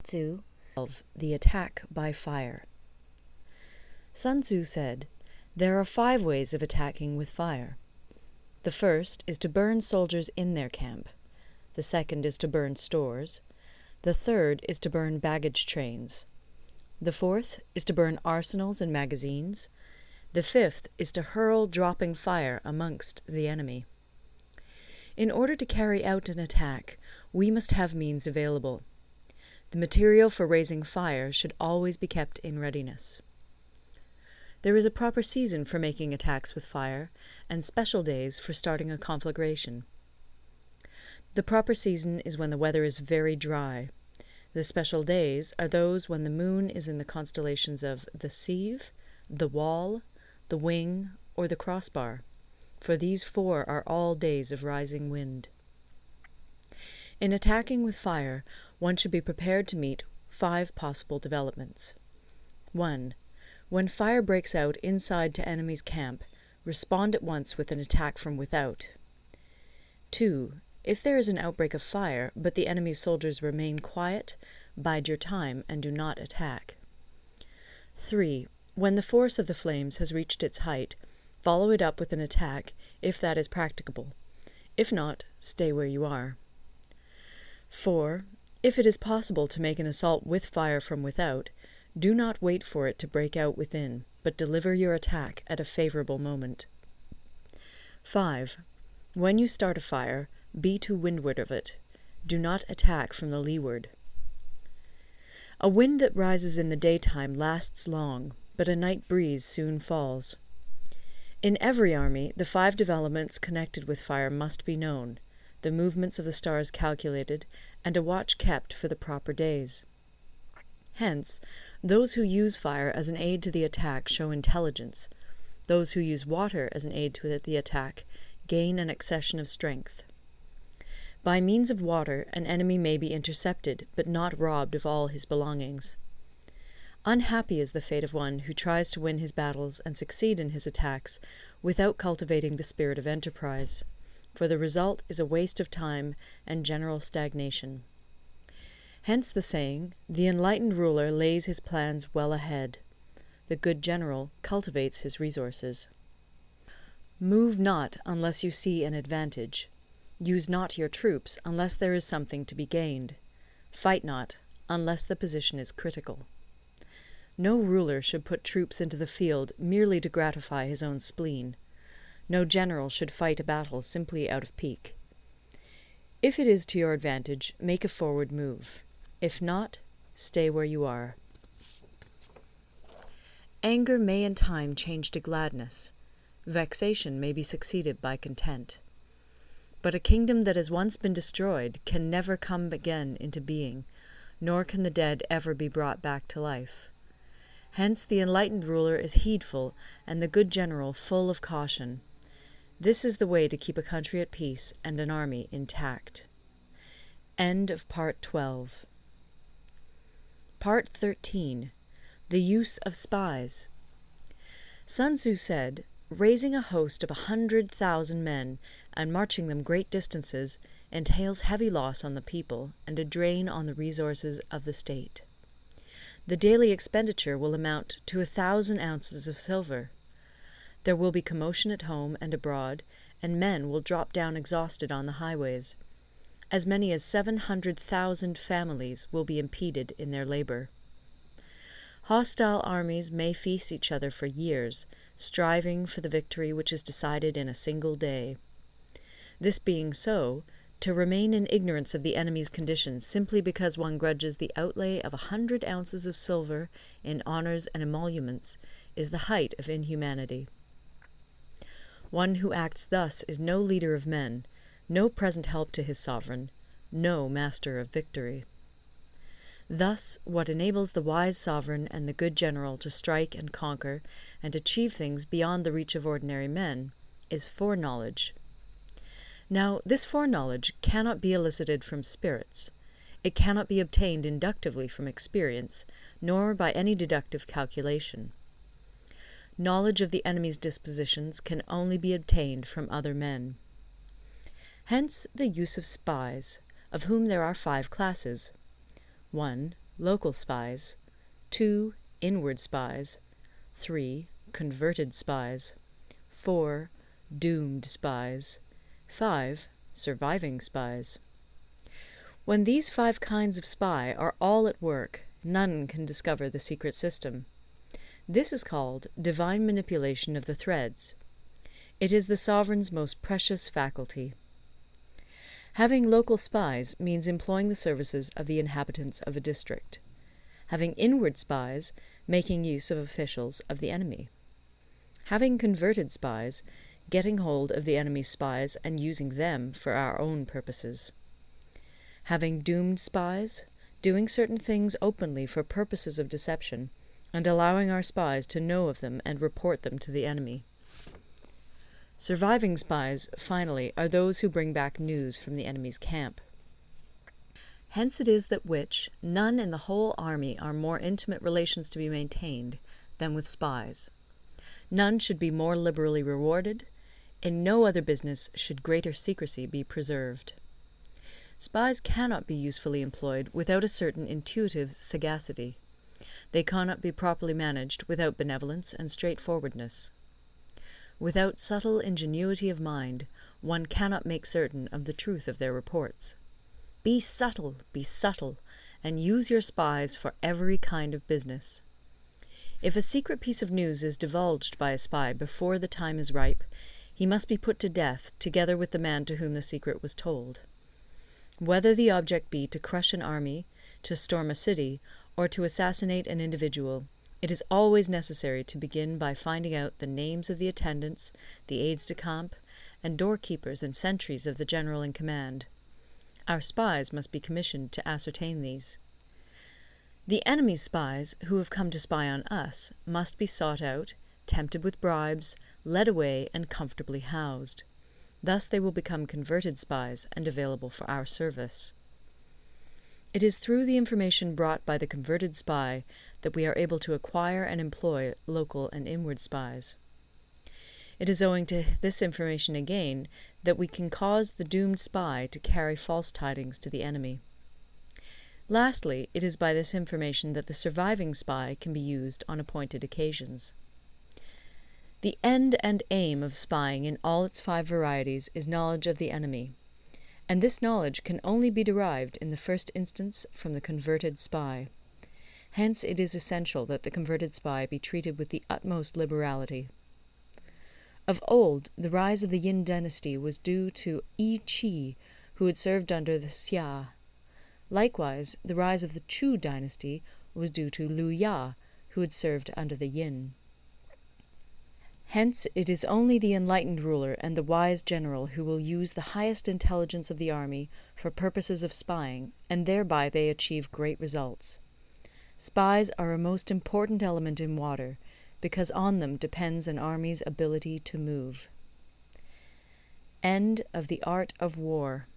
Tzu. The attack by fire. Sun Tzu said, "There are 5 ways of attacking with fire. The first is to burn soldiers in their camp. The second is to burn stores. The third is to burn baggage trains. The fourth is to burn arsenals and magazines. The fifth is to hurl dropping fire amongst the enemy." In order to carry out an attack, we must have means available. The material for raising fire should always be kept in readiness. There is a proper season for making attacks with fire, and special days for starting a conflagration. The proper season is when the weather is very dry. The special days are those when the moon is in the constellations of the Sieve, the Wall, the Wing, or the Crossbar, for these 4 are all days of rising wind. In attacking with fire, one should be prepared to meet 5 possible developments. 1. When fire breaks out inside to enemy's camp, respond at once with an attack from without. 2. If there is an outbreak of fire, but the enemy's soldiers remain quiet, bide your time and do not attack. 3. When the force of the flames has reached its height, follow it up with an attack, if that is practicable. If not, stay where you are. 4. If it is possible to make an assault with fire from without, do not wait for it to break out within, but deliver your attack at a favorable moment. 5. When you start a fire, be to windward of it. Do not attack from the leeward. A wind that rises in the daytime lasts long, but a night breeze soon falls. In every army, the 5 developments connected with fire must be known, the movements of the stars calculated, and a watch kept for the proper days. Hence, those who use fire as an aid to the attack show intelligence. Those who use water as an aid to the attack gain an accession of strength. By means of water, an enemy may be intercepted, but not robbed of all his belongings. Unhappy is the fate of one who tries to win his battles and succeed in his attacks without cultivating the spirit of enterprise, for the result is a waste of time and general stagnation. Hence the saying, "The enlightened ruler lays his plans well ahead. The good general cultivates his resources." Move not unless you see an advantage. Use not your troops unless there is something to be gained. Fight not unless the position is critical. No ruler should put troops into the field merely to gratify his own spleen. No general should fight a battle simply out of pique. If it is to your advantage, make a forward move. If not, stay where you are. Anger may in time change to gladness. Vexation may be succeeded by content. But a kingdom that has once been destroyed can never come again into being, nor can the dead ever be brought back to life. Hence the enlightened ruler is heedful, and the good general full of caution. This is the way to keep a country at peace and an army intact. End of Part 12. Part 13. The Use of Spies. Sun Tzu said, "Raising a host of 100,000 men and marching them great distances entails heavy loss on the people and a drain on the resources of the state. The daily expenditure will amount to 1,000 ounces of silver. There will be commotion at home and abroad, and men will drop down exhausted on the highways. As many as 700,000 families will be impeded in their labor. Hostile armies may feast each other for years, striving for the victory which is decided in a single day. This being so, to remain in ignorance of the enemy's condition simply because one grudges the outlay of 100 ounces of silver in honours and emoluments is the height of inhumanity. One who acts thus is no leader of men, no present help to his sovereign, no master of victory. Thus, what enables the wise sovereign and the good general to strike and conquer and achieve things beyond the reach of ordinary men is foreknowledge. Now, this foreknowledge cannot be elicited from spirits. It cannot be obtained inductively from experience, nor by any deductive calculation. Knowledge of the enemy's dispositions can only be obtained from other men. Hence the use of spies, of whom there are 5 classes. 1. local spies, 2. inward spies, 3. converted spies, 4. doomed spies, 5. surviving spies. When these 5 kinds of spy are all at work, none can discover the secret system. This is called divine manipulation of the threads. It is the sovereign's most precious faculty. Having local spies means employing the services of the inhabitants of a district. Having inward spies, making use of officials of the enemy. Having converted spies, getting hold of the enemy's spies and using them for our own purposes. Having doomed spies, doing certain things openly for purposes of deception, and allowing our spies to know of them and report them to the enemy. Surviving spies, finally, are those who bring back news from the enemy's camp. Hence it is that none in the whole army are more intimate relations to be maintained than with spies. None should be more liberally rewarded. In no other business should greater secrecy be preserved. Spies cannot be usefully employed without a certain intuitive sagacity. They cannot be properly managed without benevolence and straightforwardness. Without subtle ingenuity of mind, one cannot make certain of the truth of their reports. Be subtle, and use your spies for every kind of business. If a secret piece of news is divulged by a spy before the time is ripe, he must be put to death together with the man to whom the secret was told. Whether the object be to crush an army, to storm a city, or to assassinate an individual, it is always necessary to begin by finding out the names of the attendants, the aides-de-camp, and doorkeepers and sentries of the general in command. Our spies must be commissioned to ascertain these. The enemy's spies, who have come to spy on us, must be sought out, tempted with bribes, led away, and comfortably housed. Thus they will become converted spies and available for our service. It is through the information brought by the converted spy that we are able to acquire and employ local and inward spies. It is owing to this information again that we can cause the doomed spy to carry false tidings to the enemy. Lastly, it is by this information that the surviving spy can be used on appointed occasions. The end and aim of spying in all its 5 varieties is knowledge of the enemy, and this knowledge can only be derived in the first instance from the converted spy. Hence it is essential that the converted spy be treated with the utmost liberality. Of old, the rise of the Yin dynasty was due to Yi Qi, who had served under the Xia. Likewise, the rise of the Chu dynasty was due to Liu Ya, who had served under the Yin. Hence it is only the enlightened ruler and the wise general who will use the highest intelligence of the army for purposes of spying, and thereby they achieve great results. Spies are a most important element in water, because on them depends an army's ability to move. End of the Art of War.